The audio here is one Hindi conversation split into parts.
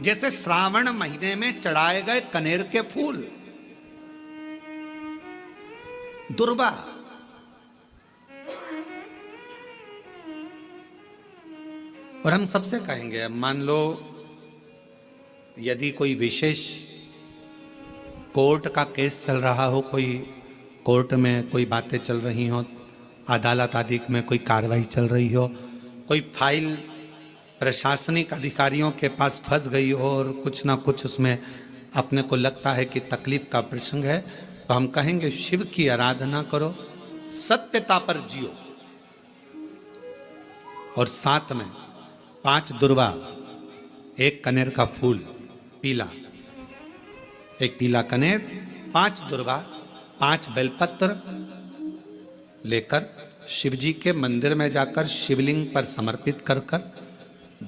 जैसे श्रावण महीने में चढ़ाए गए कनेर के फूल, दुर्वा, और हम सबसे कहेंगे, मान लो यदि कोई विशेष कोर्ट का केस चल रहा हो, कोई कोर्ट में कोई बातें चल रही हो, अदालत आदि में कोई कार्रवाई चल रही हो, कोई फाइल प्रशासनिक अधिकारियों के पास फंस गई हो और कुछ ना कुछ उसमें अपने को लगता है कि तकलीफ का प्रसंग है, तो हम कहेंगे शिव की आराधना करो, सत्यता पर जियो, और साथ में 5 दुर्वा, 1 कनेर का फूल पीला, 1 पीला कनेर, 5 दुर्वा, 5 बेलपत्र लेकर शिव जी के मंदिर में जाकर शिवलिंग पर समर्पित कर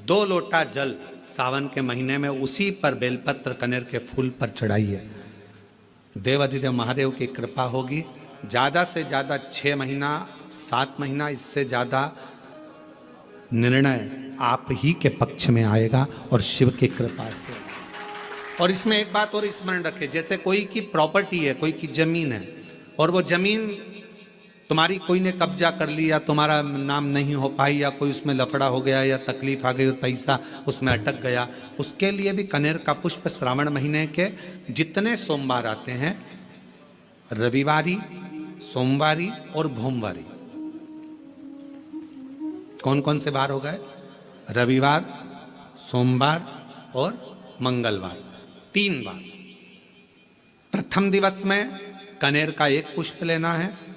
2 लोटा जल सावन के महीने में उसी पर बेलपत्र कनेर के फूल पर चढ़ाइए। देवाधिदेव महादेव की कृपा होगी। ज़्यादा से ज़्यादा 6 महीना 7 महीना, इससे ज़्यादा निर्णय आप ही के पक्ष में आएगा और शिव की कृपा से। और इसमें एक बात और स्मरण रखें, जैसे कोई की प्रॉपर्टी है, कोई की जमीन है, और वो जमीन तुम्हारी कोई ने कब्जा कर लिया, तुम्हारा नाम नहीं हो पाई, या कोई उसमें लफड़ा हो गया, या तकलीफ आ गई और पैसा उसमें अटक गया, उसके लिए भी कनेर का पुष्प श्रावण महीने के जितने सोमवार आते हैं, रविवारी, सोमवारी और भोमवारी, कौन कौन से वार हो गए? रविवार, सोमवार और मंगलवार, 3 बार। प्रथम दिवस में कनेर का 1 पुष्प लेना है,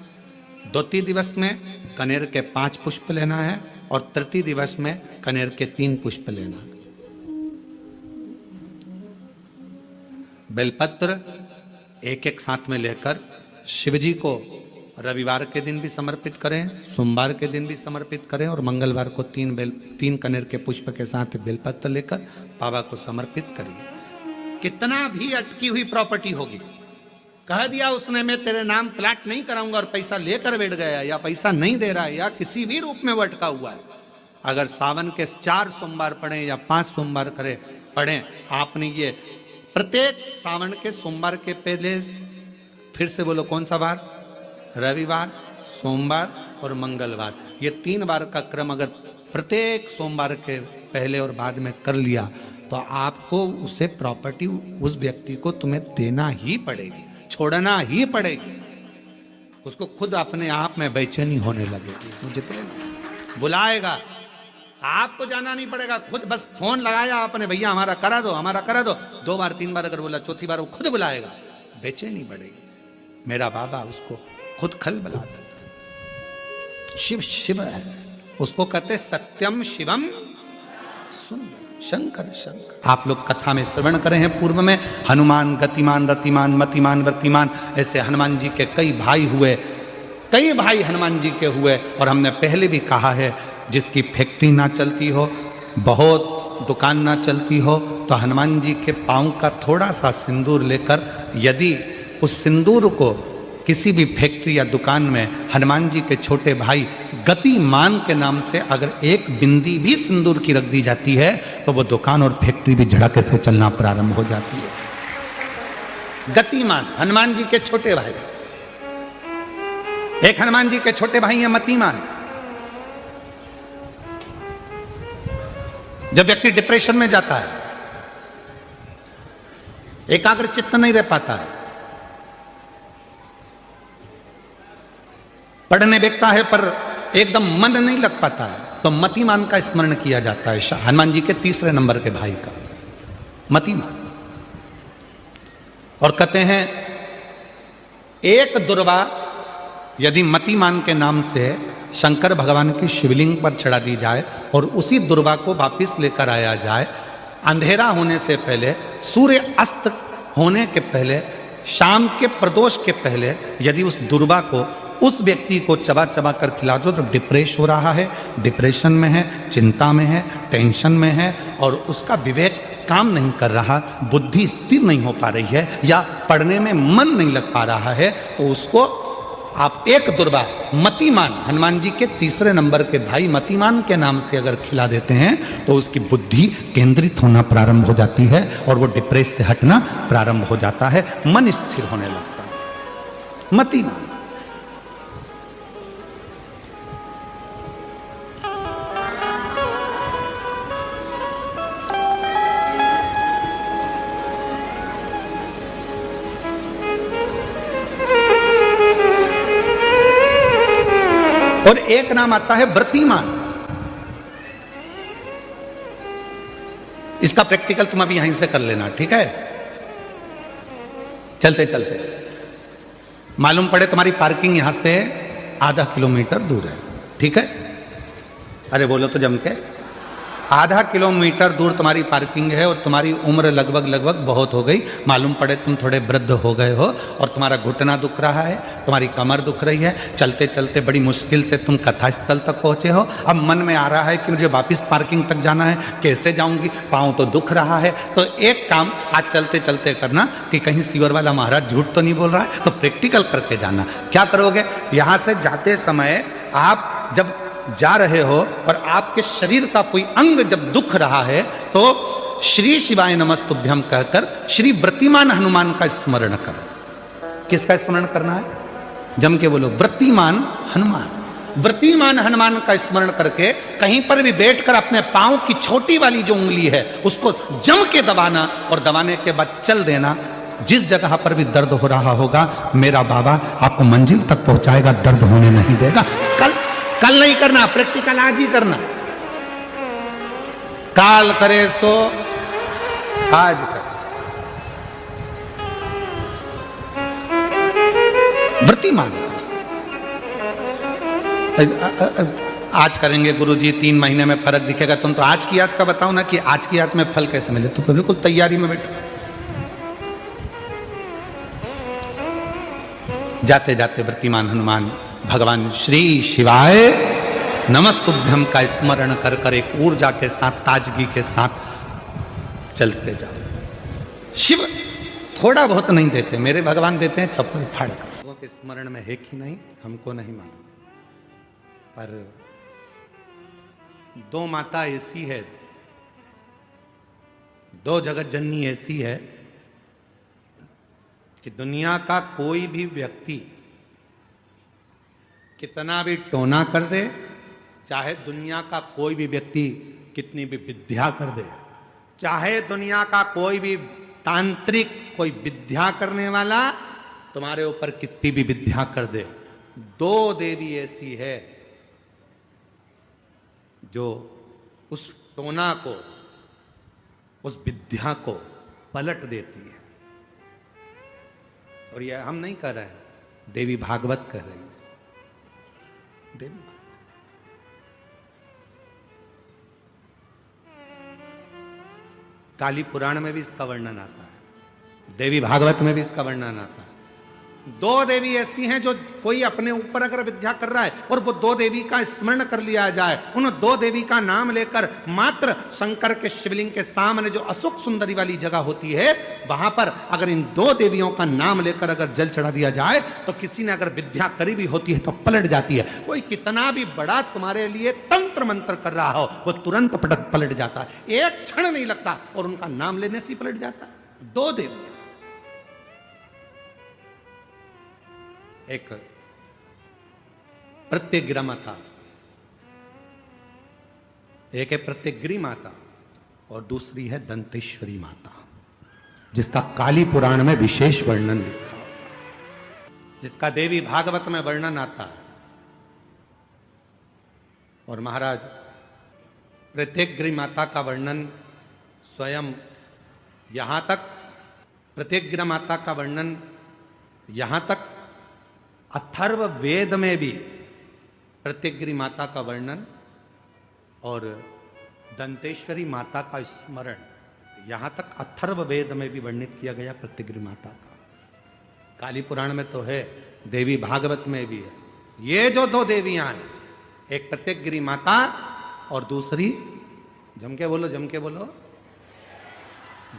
द्वितीय दिवस में कनेर के 5 पुष्प लेना है, और तृतीय दिवस में कनेर के 3 पुष्प लेना है। बेलपत्र एक साथ में लेकर शिव जी को रविवार के दिन भी समर्पित करें, सोमवार के दिन भी समर्पित करें, और मंगलवार को 3 कनेर के पुष्प के साथ बेलपत्र लेकर बाबा को समर्पित करिए। कितना भी अटकी हुई प्रॉपर्टी होगी, कह दिया उसने मैं तेरे नाम प्लाट नहीं कराऊंगा और पैसा लेकर बैठ गया, या पैसा नहीं दे रहा है, या किसी भी रूप में वो अटका हुआ है, अगर सावन के 4 सोमवार पढ़े या 5 सोमवार पढ़ें, आपने ये प्रत्येक सावन के सोमवार के पहले, फिर से बोलो कौन सा वार? रविवार, सोमवार और मंगलवार, ये 3 बार का क्रम अगर प्रत्येक सोमवार के पहले और बाद में कर लिया, तो आपको उसे प्रॉपर्टी, उस व्यक्ति को तुम्हें देना ही पड़ेगी, छोड़ना ही पड़ेगी। उसको खुद अपने आप में बेचैनी होने लगेगी, मुझे बुलाएगा, आपको जाना नहीं पड़ेगा, खुद बस फोन लगाया आपने, भैया हमारा करा दो, हमारा करा दो, 2 बार 3 बार अगर बोला, चौथी बार वो खुद बुलाएगा, बेचैनी बढ़ेगी। मेरा बाबा उसको खुद खल बुला देता। शिव शिव है, उसको कहते सत्यम शिवम सुंदर, शंकर शंकर। आप लोग कथा में श्रवण करे हैं पूर्व में, हनुमान गतिमान रतिमान मतिमान व्रतिमान, ऐसे हनुमान जी के कई भाई हुए, कई भाई हनुमान जी के हुए। और हमने पहले भी कहा है, जिसकी फैक्ट्री ना चलती हो, बहुत दुकान ना चलती हो, तो हनुमान जी के पांव का थोड़ा सा सिंदूर लेकर, यदि उस सिंदूर को किसी भी फैक्ट्री या दुकान में हनुमान जी के छोटे भाई गतिमान के नाम से अगर 1 बिंदी भी सिंदूर की रख दी जाती है, तो वो दुकान और फैक्ट्री भी झड़के से चलना प्रारंभ हो जाती है। गतिमान हनुमान जी के छोटे भाई, एक हनुमान जी के छोटे भाई हैं मतिमान। जब व्यक्ति डिप्रेशन में जाता है, एकाग्र चित्त नहीं रह पाता है, पढ़ने बैठता है पर एकदम मन नहीं लग पाता है, तो मतिमान का स्मरण किया जाता है, हनुमान जी के 3रे नंबर के भाई का, मतिमान। और कहते हैं 1 दुर्वा यदि मतिमान के नाम से शंकर भगवान की शिवलिंग पर चढ़ा दी जाए, और उसी दुर्वा को वापिस लेकर आया जाए, अंधेरा होने से पहले, सूर्य अस्त होने के पहले, शाम के प्रदोष के पहले, यदि उस दुर्वा को उस व्यक्ति को चबा चबा कर खिला दो, तो डिप्रेस हो रहा है, डिप्रेशन में है, चिंता में है, टेंशन में है, और उसका विवेक काम नहीं कर रहा, बुद्धि स्थिर नहीं हो पा रही है, या पढ़ने में मन नहीं लग पा रहा है, तो उसको आप एक दुर्वा मतिमान, हनुमान जी के तीसरे नंबर के भाई मतिमान के नाम से अगर खिला देते हैं तो उसकी बुद्धि केंद्रित होना प्रारंभ हो जाती है और वो डिप्रेस से हटना प्रारंभ हो जाता है, मन स्थिर होने लगता है। मतिमान। और एक नाम आता है व्रतिमान। इसका प्रैक्टिकल तुम अभी यहीं से कर लेना, ठीक है? चलते चलते मालूम पड़े तुम्हारी पार्किंग यहां से आधा किलोमीटर दूर है, ठीक है? अरे बोलो तो जम के। आधा किलोमीटर दूर तुम्हारी पार्किंग है और तुम्हारी उम्र लगभग बहुत हो गई। मालूम पड़े तुम थोड़े वृद्ध हो गए हो और तुम्हारा घुटना दुख रहा है, तुम्हारी कमर दुख रही है, चलते चलते बड़ी मुश्किल से तुम कथा स्थल तक पहुंचे हो। अब मन में आ रहा है कि मुझे वापस पार्किंग तक जाना है, कैसे जाऊंगी, पाँव तो दुख रहा है। तो एक काम आज चलते चलते करना कि कहीं सीवर वाला महाराज झूठ तो नहीं बोल रहा है, तो प्रैक्टिकल करके जाना। क्या करोगे? यहां से जाते समय आप जब जा रहे हो और आपके शरीर का कोई अंग जब दुख रहा है तो श्री शिवाय नमस्तुभ्यम कहकर श्री व्रतिमान हनुमान का स्मरण करो। किसका स्मरण करना है? जम के बोलो, व्रतिमान हनुमान। व्रतिमान हनुमान का स्मरण करके कहीं पर भी बैठकर अपने पांव की छोटी वाली जो उंगली है उसको जम के दबाना और दबाने के बाद चल देना। जिस जगह पर भी दर्द हो रहा होगा मेरा बाबा आपको मंजिल तक पहुंचाएगा, दर्द होने नहीं देगा। कल नहीं करना, प्रैक्टिकल आज ही करना। काल करे सो आज कर। व्रतिमान आज करेंगे गुरुजी, 3 महीने में फर्क दिखेगा। तुम तो आज की आज का बताओ ना कि आज की आज में फल कैसे मिले। तो बिल्कुल तैयारी में बैठो। जाते जाते व्रतिमान हनुमान भगवान श्री शिवाय नमस्तुभ्यम का स्मरण कर कर एक ऊर्जा के साथ, ताजगी के साथ चलते जाओ। शिव थोड़ा बहुत नहीं देते, मेरे भगवान देते हैं चप्पल फाड़ कर। लोगों के स्मरण में है कि नहीं हमको नहीं मालूम, पर 2 माता ऐसी है, 2 जगत जननी ऐसी है कि दुनिया का कोई भी व्यक्ति कितना भी टोना कर दे, चाहे दुनिया का कोई भी व्यक्ति कितनी भी विद्या कर दे, चाहे दुनिया का कोई भी तांत्रिक कोई विद्या करने वाला तुम्हारे ऊपर कितनी भी विद्या कर दे, 2 देवी ऐसी है जो उस टोना को, उस विद्या को पलट देती है। और यह हम नहीं कर रहे हैं, देवी भागवत कर रही है। देवी काली पुराण में भी इसका वर्णन आता है, देवी भागवत में भी इसका वर्णन आता है। 2 देवी ऐसी हैं जो कोई अपने ऊपर अगर विद्या कर रहा है और वो 2 देवी का स्मरण कर लिया जाए, उन 2 देवी का नाम लेकर मात्र शंकर के शिवलिंग के सामने जो अशोक सुंदरी वाली जगह होती है वहां पर अगर इन 2 देवियों का नाम लेकर अगर जल चढ़ा दिया जाए तो किसी ने अगर विद्या करी भी होती है तो पलट जाती है। कोई कितना भी बड़ा तुम्हारे लिए तंत्र मंत्र कर रहा हो वो तुरंत पलट जाता है, एक क्षण नहीं लगता और उनका नाम लेने से पलट जाता है। 2 देवी, एक प्रत्यग्रा माता, एक है प्रत्यग्री माता और दूसरी है दंतेश्वरी माता, जिसका काली पुराण में विशेष वर्णन लिखा, जिसका देवी भागवत में वर्णन आता है। और महाराज प्रत्यग्री माता का वर्णन स्वयं यहां तक, प्रत्यग्रा माता का वर्णन यहां तक अथर्व वेद में भी प्रत्यग्री माता का वर्णन और दंतेश्वरी माता का स्मरण यहां तक अथर्व वेद में भी वर्णित किया गया प्रत्यग्री माता का। काली पुराण में तो है, देवी भागवत में भी है। ये जो 2 देवियां हैं, एक प्रत्यग्री माता और दूसरी, जम के बोलो,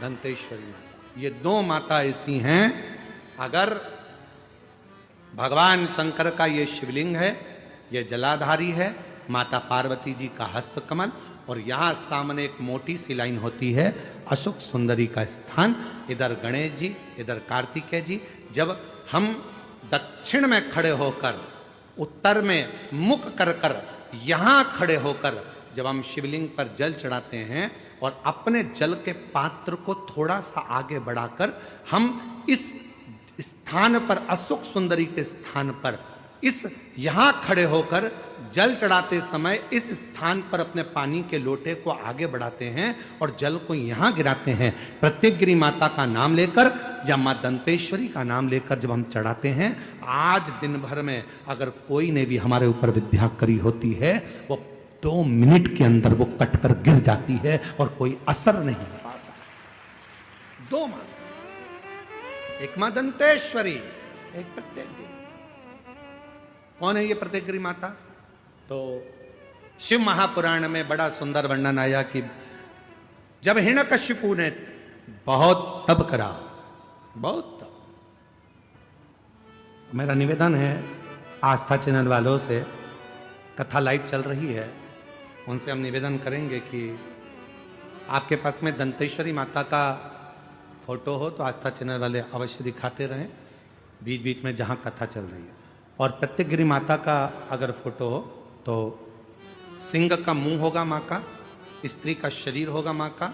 दंतेश्वरी माता। ये 2 माता ऐसी हैं, अगर भगवान शंकर का ये शिवलिंग है, ये जलाधारी है, माता पार्वती जी का हस्तकमल, और यहां सामने एक मोटी सी लाइन होती है अशोक सुंदरी का स्थान। इधर गणेश जी, इधर कार्तिकेय जी। जब हम दक्षिण में खड़े होकर, उत्तर में मुख कर कर, यहां खड़े होकर जब हम शिवलिंग पर जल चढ़ाते हैं और अपने जल के पात्र को थोड़ा सा आगे बढ़ाकर हम इस स्थान पर, अशोक सुंदरी के स्थान पर, इस यहां खड़े होकर जल चढ़ाते समय इस स्थान पर अपने पानी के लोटे को आगे बढ़ाते हैं और जल को यहां गिराते हैं। प्रत्येकगिरी माता का नाम लेकर या मां दंतेश्वरी का नाम लेकर जब हम चढ़ाते हैं, आज दिन भर में अगर कोई ने भी हमारे ऊपर विद्या करी होती है, वो 2 मिनट के अंदर वो कटकर गिर जाती है और कोई असर नहीं पाता। 2 मां, एक मां दंतेश्वरी, एक प्रत्येकगिरी। कौन है ये प्रत्येकगिरी माता? तो शिव महापुराण में बड़ा सुंदर वर्णन आया कि जब हिरण्यकशिपु ने बहुत तप करा, बहुत तप। मेरा निवेदन है आस्था चैनल वालों से, कथा लाइव चल रही है, उनसे हम निवेदन करेंगे कि आपके पास में दंतेश्वरी माता का फोटो हो तो आस्था चैनल वाले अवश्य दिखाते रहें बीच बीच में जहां कथा चल रही है। और प्रत्येकगिरी माता का अगर फोटो हो तो सिंह का मुंह होगा माँ का, स्त्री का शरीर होगा माँ का,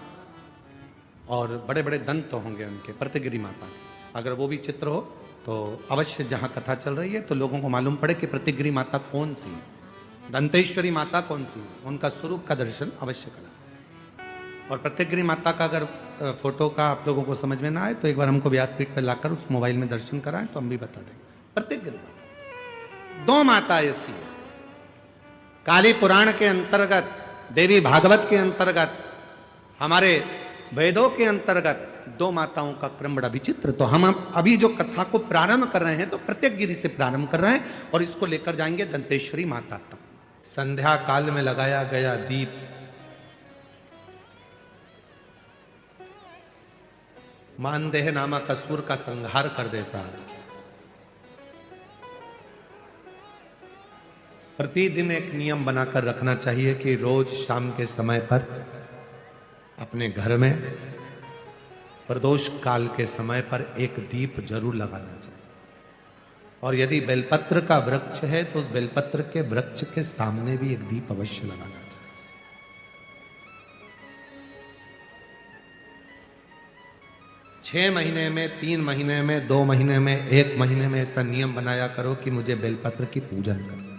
और बड़े बड़े दंत होंगे उनके, प्रत्येकगिरी माता के। अगर वो भी चित्र हो तो अवश्य जहां कथा चल रही है तो लोगों को मालूम पड़े कि प्रत्येकगिरी माता कौन सी है, दंतेश्वरी माता कौन सी है, उनका स्वरूप का दर्शन अवश्य करा। और प्रत्येकगिरी माता का अगर फोटो का आप लोगों को समझ में ना आए तो एक बार हमको व्यासपीठ पर लाकर उस मोबाइल में दर्शन कराएं तो हम भी बता देंगे। प्रत्येकगिरी माता 2 माता ऐसी है। काली पुराण के अंतर्गत, देवी भागवत के अंतर्गत, हमारे वेदों के अंतर्गत 2 माताओं का क्रम बड़ा विचित्र। तो हम अभी जो कथा को प्रारंभ कर रहे हैं तो प्रत्येकगिरी से प्रारंभ कर रहे हैं और इसको लेकर जाएंगे दंतेश्वरी माता तक। संध्या काल में लगाया गया दीप मानदेह नामक असुर का संहार कर देता है। प्रतिदिन एक नियम बनाकर रखना चाहिए कि रोज शाम के समय पर अपने घर में प्रदोष काल के समय पर एक दीप जरूर लगाना चाहिए। और यदि बेलपत्र का वृक्ष है तो उस बेलपत्र के वृक्ष के सामने भी एक दीप अवश्य लगाना चाहिए। 6 महीने में, 3 महीने में, 2 महीने में, 1 महीने में ऐसा नियम बनाया करो कि मुझे बेलपत्र की पूजन करना।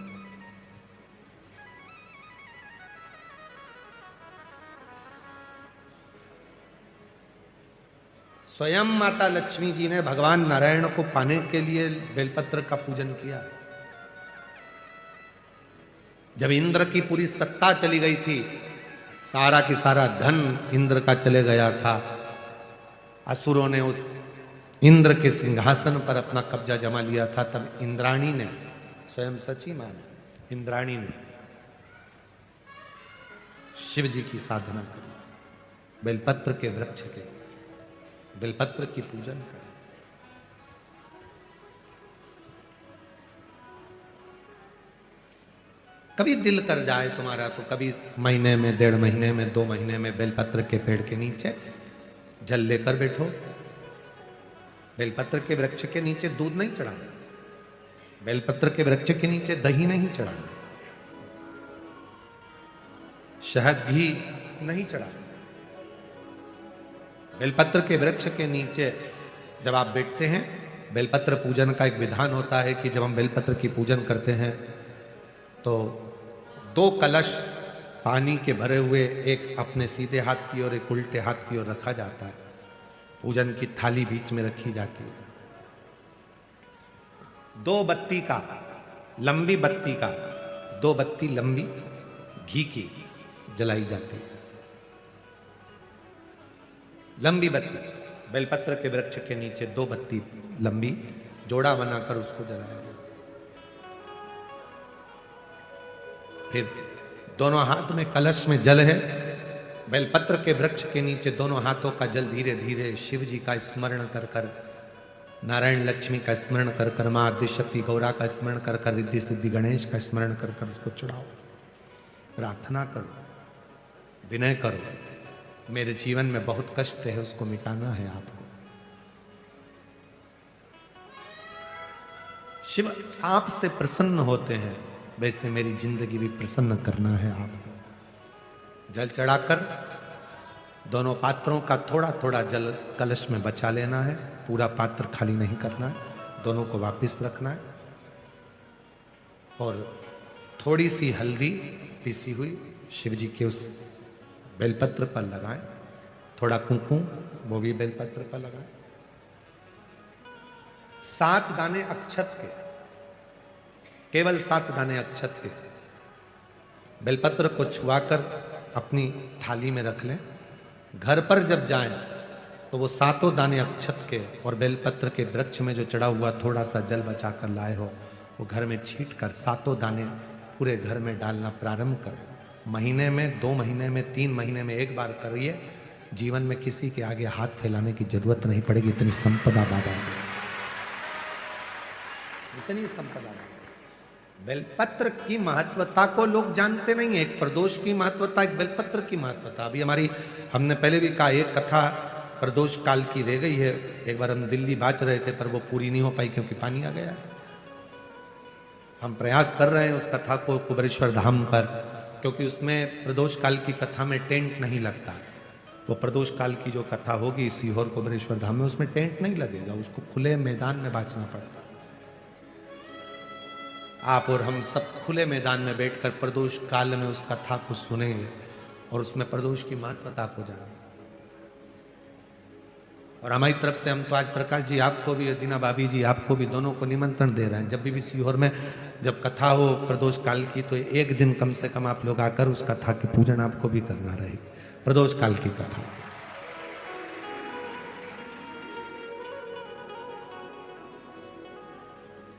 स्वयं माता लक्ष्मी जी ने भगवान नारायण को पाने के लिए बेलपत्र का पूजन किया। जब इंद्र की पूरी सत्ता चली गई थी, सारा की सारा धन इंद्र का चले गया था, असुरों ने उस इंद्र के सिंहासन पर अपना कब्जा जमा लिया था, तब इंद्राणी ने, स्वयं सची माना, इंद्राणी ने शिव जी की साधना करी, बेलपत्र के वृक्ष के, बेलपत्र की पूजन करें। कभी दिल कर जाए तुम्हारा तो कभी महीने में, 1.5 महीने में, 2 महीने में बेलपत्र के पेड़ के नीचे जल लेकर बैठो। बेलपत्र के वृक्ष के नीचे दूध नहीं चढ़ाना, बेलपत्र के वृक्ष के नीचे दही नहीं चढ़ाना, शहद घी नहीं चढ़ाना। बेलपत्र के वृक्ष के नीचे जब आप बैठते हैं, बेलपत्र पूजन का एक विधान होता है कि जब हम बेलपत्र की पूजन करते हैं तो 2 कलश पानी के भरे हुए, एक अपने सीधे हाथ की ओर, एक उल्टे हाथ की ओर रखा जाता है। पूजन की थाली बीच में रखी जाती है। 2 बत्ती का, लंबी बत्ती का, 2 बत्ती लंबी घी की जलाई जाती है। लंबी बत्ती बेलपत्र के वृक्ष के नीचे 2 बत्ती लंबी जोड़ा बनाकर उसको जलाया जाता है। फिर दोनों हाथ में कलश में जल है, बेलपत्र के वृक्ष के नीचे दोनों हाथों का जल धीरे धीरे शिव जी का स्मरण कर कर नारायण लक्ष्मी का स्मरण कर कर, मां आदिशक्ति गौरा का स्मरण कर कर, रिद्धि सिद्धि गणेश का स्मरण कर कर उसको चढ़ाओ। प्रार्थना करो, विनय करो, मेरे जीवन में बहुत कष्ट है, उसको मिटाना है आपको। शिव आपसे प्रसन्न होते हैं, वैसे मेरी जिंदगी भी प्रसन्न करना है आपको। जल चढ़ाकर दोनों पात्रों का थोड़ा थोड़ा जल कलश में बचा लेना है, पूरा पात्र खाली नहीं करना है, दोनों को वापस रखना है। और थोड़ी सी हल्दी पीसी हुई शिव जी के उस बेलपत्र पर लगाएं, थोड़ा कुंकुम वो भी बेलपत्र पर लगाएं। 7 दाने अक्षत के, केवल 7 दाने अक्षत के बेलपत्र को छुआकर अपनी थाली में रख लें। घर पर जब जाएं तो वो 7 दाने अक्षत के और बेलपत्र के वृक्ष में जो चढ़ा हुआ थोड़ा सा जल बचाकर लाए हो, वो घर में छींट कर 7 दाने पूरे घर में डालना प्रारंभ करें। महीने में, 2 महीने में, 3 महीने में एक बार करिए, जीवन में किसी के आगे हाथ फैलाने की जरूरत नहीं पड़ेगी। इतनी संपदा बाबा, इतनी संपदा। बेलपत्र की महत्वता को लोग जानते नहीं है। एक प्रदोष की महत्वता, एक बेलपत्र की महत्वता। अभी हमने पहले भी कहा, एक कथा प्रदोष काल की रह गई है। एक बार हम दिल्ली बाच रहे थे पर वो पूरी नहीं हो पाई क्योंकि पानी आ गया। हम प्रयास कर रहे हैं उस कथा को कुबेरेश्वर धाम पर, क्योंकि उसमें प्रदोष काल की कथा में टेंट नहीं लगता। वो प्रदोष काल की जो कथा होगी सीहोर कुबेरेश्वर धाम में, उसमें टेंट नहीं लगेगा, उसको खुले मैदान में बाचना पड़ता। आप और हम सब खुले मैदान में बैठकर प्रदोष काल में उस कथा को सुनेंगे और उसमें प्रदोष की महत्वता को जानें। और हमारी तरफ से हम तो आज प्रकाश जी आपको भी, दीना भाभी जी आपको भी, दोनों को निमंत्रण दे रहे हैं। जब भी सीहोर में जब कथा हो प्रदोष काल की, तो एक दिन कम से कम आप लोग आकर उस कथा की पूजन आपको भी करना रहेगी, प्रदोष काल की कथा।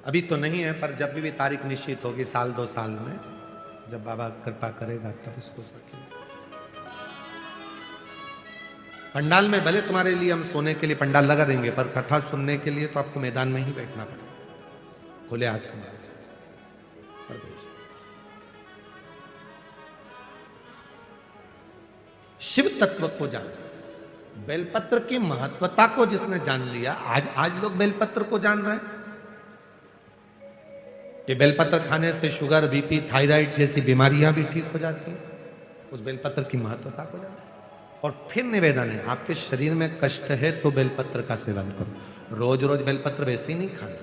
अभी तो नहीं है, पर जब भी तारीख निश्चित होगी, 1-2 साल में, जब बाबा कृपा करेगा तब इसको सकेंगे। पंडाल में भले तुम्हारे लिए हम सोने के लिए पंडाल लगा देंगे, पर कथा सुनने के लिए तो आपको मैदान में ही बैठना पड़ेगा, खुले आसमान। शिव तत्व को जान, बेलपत्र की महत्वता को जिसने जान लिया, आज लोग बेलपत्र को जान रहे हैं कि बेलपत्र खाने से शुगर, बीपी, थायराइड जैसी बीमारियां भी ठीक हो जाती हैं। उस बेलपत्र की महत्वता को जान। और फिर निवेदन है, आपके शरीर में कष्ट है तो बेलपत्र का सेवन करो। रोज रोज बेलपत्र वैसे ही नहीं खाना।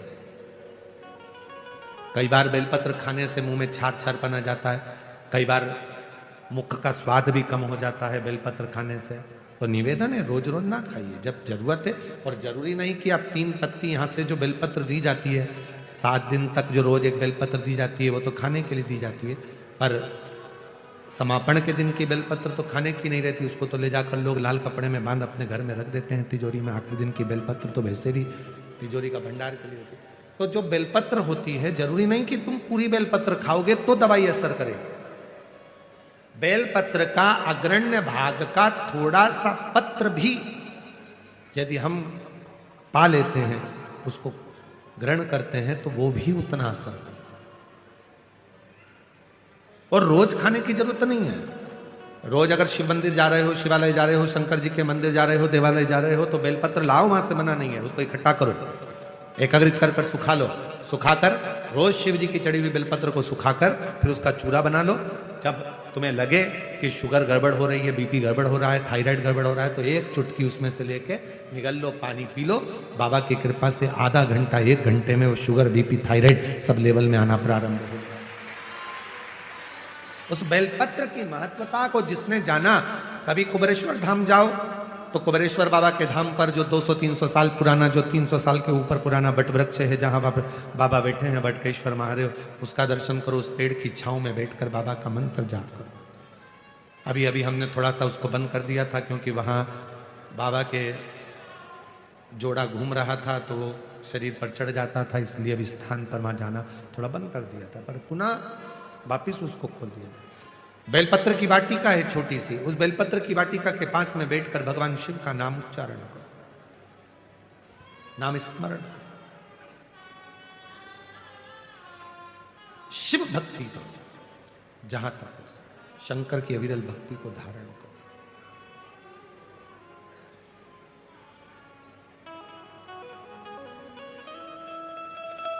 कई बार बेलपत्र खाने से मुंह में छार छार पना जाता है, कई बार मुख का स्वाद भी कम हो जाता है बेलपत्र खाने से। तो निवेदन है, रोज रोज ना खाइए, जब जरूरत है। और जरूरी नहीं कि आप 3 पत्ती यहाँ से जो बेलपत्र दी जाती है, 7 दिन तक जो रोज एक बेलपत्र दी जाती है, वो तो खाने के लिए दी जाती है। पर समापन के दिन की बेलपत्र तो खाने की नहीं रहती, उसको तो ले जाकर लोग लाल कपड़े में बांध अपने घर में रख देते हैं तिजोरी में। आखिरी दिन की बेलपत्र तो वैसे भी तिजोरी का भंडार के लिए होती है। तो जो बेलपत्र होती है, जरूरी नहीं कि तुम पूरी बेलपत्र खाओगे तो दवाई असर करे। बेलपत्र का अग्रण्य भाग का थोड़ा सा पत्र भी यदि हम पा लेते हैं, उसको ग्रहण करते हैं, तो वो भी उतना असर करता है। और रोज खाने की जरूरत नहीं है। रोज अगर शिव मंदिर जा रहे हो, शिवालय जा रहे हो, शंकर जी के मंदिर जा रहे हो, देवालय जा रहे हो, तो बेलपत्र लाओ, वहां से मना नहीं है। उसको इकट्ठा करो, एकत्रित कर कर सुखा लो। सुखाकर रोज शिव जी की चढ़ी हुई बेलपत्र को सुखाकर फिर उसका चूरा बना लो। जब तुम्हें लगे कि शुगर गड़बड़ हो रही है, बीपी गड़बड़ हो रहा है, थायराइड गड़बड़ हो रहा है, तो एक चुटकी उसमें से लेके निगल लो, पानी पी लो। बाबा की कृपा से आधा घंटा, 1 घंटे में वो sugar, BP, thyroid sub level में आना प्रारंभ हो। उस बेलपत्र की महत्वता को जिसने जाना, कभी कुबेरेश्वर धाम जाओ तो कुबेरेश्वर बाबा के धाम पर जो 200-300 साल पुराना, जो 300 साल के ऊपर पुराना बट वृक्ष है, जहां बाबा बैठे हैं, बटकेश्वर महादेव, उसका दर्शन करो। उस पेड़ की छांव में बैठकर बाबा का मंत्र जाप करो। अभी अभी हमने थोड़ा सा उसको बंद कर दिया था, क्योंकि वहां बाबा के जोड़ा घूम रहा था तो वो शरीर पर चढ़ जाता था, इसलिए अब इस स्थान पर वहां जाना थोड़ा बंद कर दिया था, पर पुनः वापिस उसको खोल दिया। बेलपत्र की वाटिका है छोटी सी, उस बेलपत्र की वाटिका के पास में बैठकर भगवान शिव का नाम उच्चारण करो, नाम स्मरण। शिव भक्ति करो जहां तक हो सके, शंकर की अविरल भक्ति को धारण करो।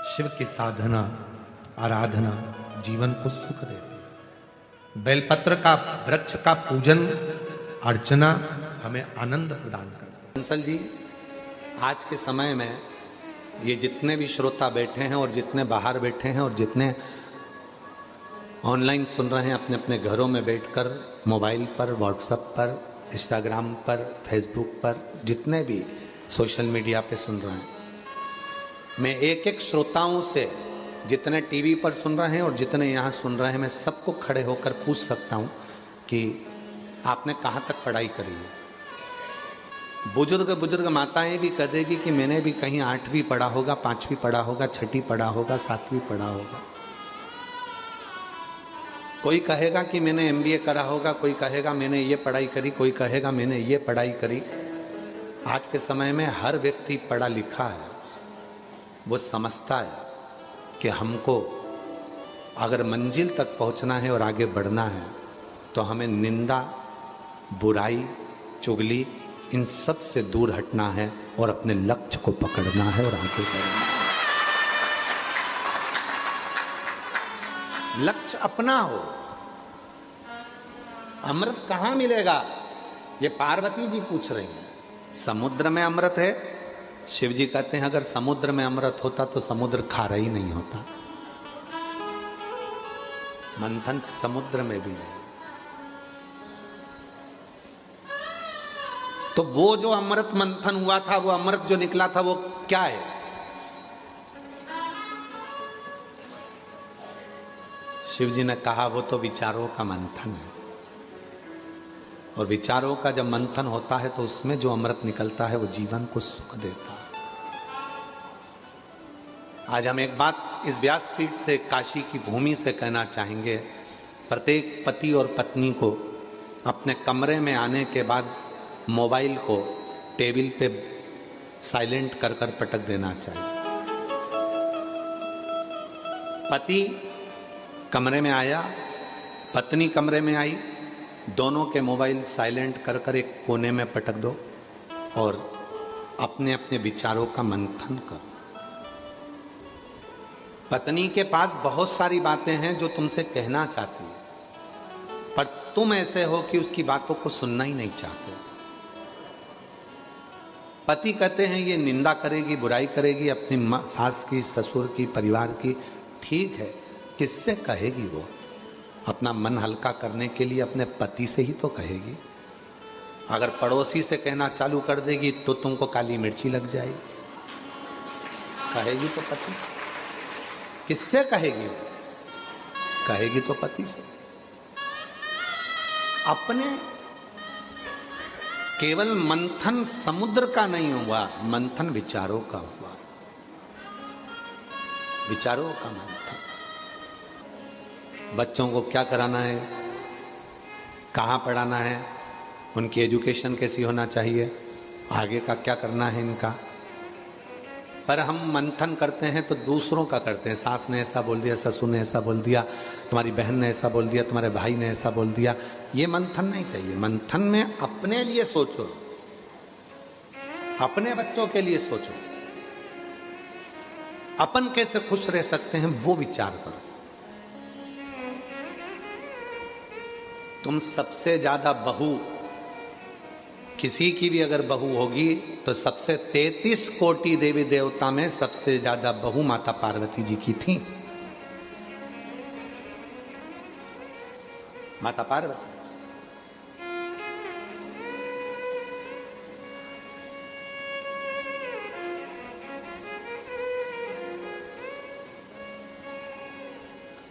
शिव की साधना आराधना जीवन को सुख देती है। बेलपत्र का वृक्ष का पूजन अर्चना हमें आनंद प्रदान करता है। बंसल जी, आज के समय में ये जितने भी श्रोता बैठे हैं और जितने बाहर बैठे हैं और जितने ऑनलाइन सुन रहे हैं अपने अपने घरों में बैठकर, मोबाइल पर, व्हाट्सएप पर, इंस्टाग्राम पर, फेसबुक पर, जितने भी सोशल मीडिया पे सुन रहे हैं, मैं एक एक श्रोताओं से, जितने टीवी पर सुन रहे हैं और जितने यहाँ सुन रहे हैं, मैं सबको खड़े होकर पूछ सकता हूँ कि आपने कहाँ तक पढ़ाई करी है। बुजुर्ग माताएं भी कह देगी कि मैंने भी कहीं 8वीं पढ़ा होगा, 5वीं पढ़ा होगा, 6ठी पढ़ा होगा, 7वीं पढ़ा होगा। कोई कहेगा कि मैंने MBA करा होगा, कोई कहेगा मैंने ये पढ़ाई करी, कोई कहेगा मैंने ये पढ़ाई करी। आज के समय में हर व्यक्ति पढ़ा लिखा है, वो समझता है कि हमको अगर मंजिल तक पहुंचना है और आगे बढ़ना है तो हमें निंदा, बुराई, चुगली, इन सब से दूर हटना है और अपने लक्ष्य को पकड़ना है और आगे बढ़ना है। लक्ष्य अपना हो। अमृत कहां मिलेगा, ये पार्वती जी पूछ रही हैं। समुद्र में अमृत है। शिव जी कहते हैं अगर समुद्र में अमृत होता तो समुद्र खारा ही नहीं होता। मंथन समुद्र में भी नहीं। तो वो जो अमृत मंथन हुआ था, वो अमृत जो निकला था, वो क्या है? शिव जी ने कहा वो तो विचारों का मंथन है। और विचारों का जब मंथन होता है तो उसमें जो अमृत निकलता है वो जीवन को सुख देता है। आज हम एक बात इस व्यासपीठ से, काशी की भूमि से कहना चाहेंगे। प्रत्येक पति और पत्नी को अपने कमरे में आने के बाद मोबाइल को टेबल पे साइलेंट कर कर पटक देना चाहिए। पति कमरे में आया, पत्नी कमरे में आई, दोनों के मोबाइल साइलेंट कर कर एक कोने में पटक दो और अपने अपने विचारों का मंथन करो। पत्नी के पास बहुत सारी बातें हैं जो तुमसे कहना चाहती है, पर तुम ऐसे हो कि उसकी बातों को सुनना ही नहीं चाहते। पति कहते हैं ये निंदा करेगी, बुराई करेगी अपनी सास की, ससुर की, परिवार की। ठीक है, किससे कहेगी? वो अपना मन हल्का करने के लिए अपने पति से ही तो कहेगी। अगर पड़ोसी से कहना चालू कर देगी तो तुमको काली मिर्ची लग जाएगी। कहेगी तो पति से। किससे कहेगी? कहेगी तो पति से। अपने केवल मंथन समुद्र का नहीं हुआ, मंथन विचारों का हुआ। विचारों का मंथन। बच्चों को क्या कराना है, कहाँ पढ़ाना है, उनकी एजुकेशन कैसी होना चाहिए, आगे का क्या करना है इनका। पर हम मंथन करते हैं तो दूसरों का करते हैं। सास ने ऐसा बोल दिया, ससुर ने ऐसा बोल दिया, तुम्हारी बहन ने ऐसा बोल दिया, तुम्हारे भाई ने ऐसा बोल दिया। ये मंथन नहीं चाहिए। मंथन में अपने लिए सोचो, अपने बच्चों के लिए सोचो, अपन कैसे खुश रह सकते हैं वो विचार करो। तुम सबसे ज्यादा बहू, किसी की भी अगर बहू होगी तो सबसे 33 कोटि देवी देवता में सबसे ज्यादा बहू माता पार्वती जी की थी। माता पार्वती।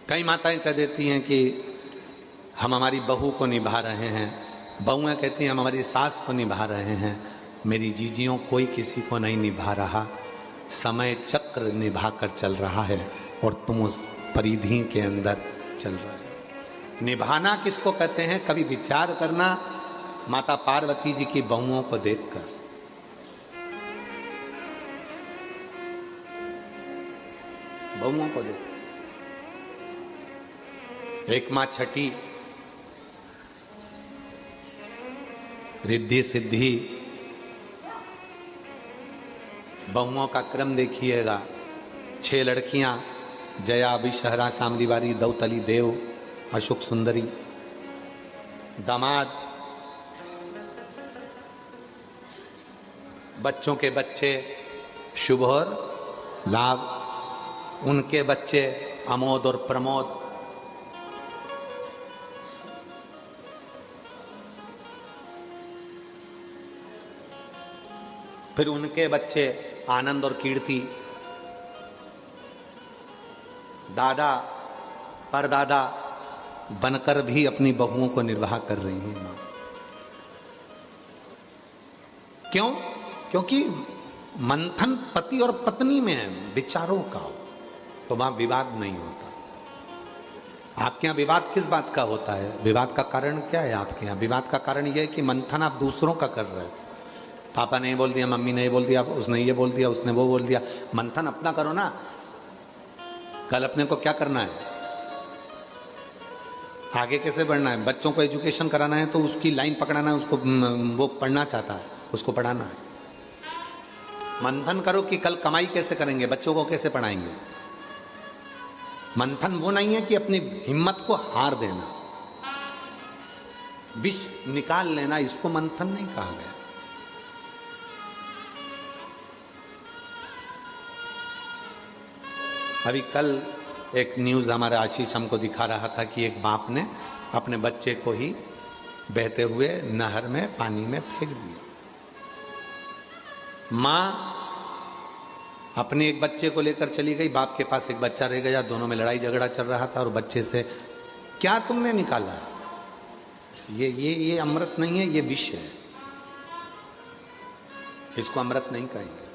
कई माताएं कह देती हैं कि हम हमारी बहू को निभा रहे हैं, बहुएं कहती हैं हम हमारी सास को निभा रहे हैं। मेरी जीजियों कोई किसी को नहीं निभा रहा, समय चक्र निभा कर चल रहा है और तुम उस परिधि के अंदर चल रहे हो। निभाना किसको कहते हैं? कभी विचार करना माता पार्वती जी की बहुओं को देखकर। बहुओं को देख एक मां छठी रिद्धि सिद्धि बहुओं का क्रम देखिएगा। 6 लड़कियां, जया, अभिशहरा, शामलीवारी, दौतली, देव, अशोक सुंदरी। दामाद, बच्चों के बच्चे शुभ और लाभ, उनके बच्चे अमोद और प्रमोद। फिर उनके बच्चे आनंद और कीर्ति। दादा परदादा बनकर भी अपनी बहुओं को निर्वाह कर रही है मां। क्यों? क्योंकि मंथन पति और पत्नी में है, विचारों का, तो वहां विवाद नहीं होता। आपके यहां विवाद किस बात का होता है? विवाद का कारण क्या है आपके यहां? विवाद का कारण यह है कि मंथन आप दूसरों का कर रहे हो। पापा ने ये बोल दिया, मम्मी ने ये बोल दिया, उसने ये बोल दिया, उसने वो बोल दिया। मंथन अपना करो ना। कल अपने को क्या करना है, आगे कैसे बढ़ना है, बच्चों को एजुकेशन कराना है तो उसकी लाइन पकड़ाना है, उसको वो पढ़ना चाहता है, उसको पढ़ाना है। मंथन करो कि कल कमाई कैसे करेंगे, बच्चों को कैसे पढ़ाएंगे। मंथन वो नहीं है कि अपनी हिम्मत को हार देना, विष निकाल लेना, इसको मंथन नहीं कहा गया। अभी कल एक न्यूज़ हमारे आशीष हमको दिखा रहा था कि एक बाप ने अपने बच्चे को ही बहते हुए नहर में, पानी में फेंक दिया। मां अपने एक बच्चे को लेकर चली गई, बाप के पास एक बच्चा रह गया, दोनों में लड़ाई झगड़ा चल रहा था और बच्चे से क्या तुमने निकाला, ये अमृत नहीं है, ये विष है, इसको अमृत नहीं कहेंगे।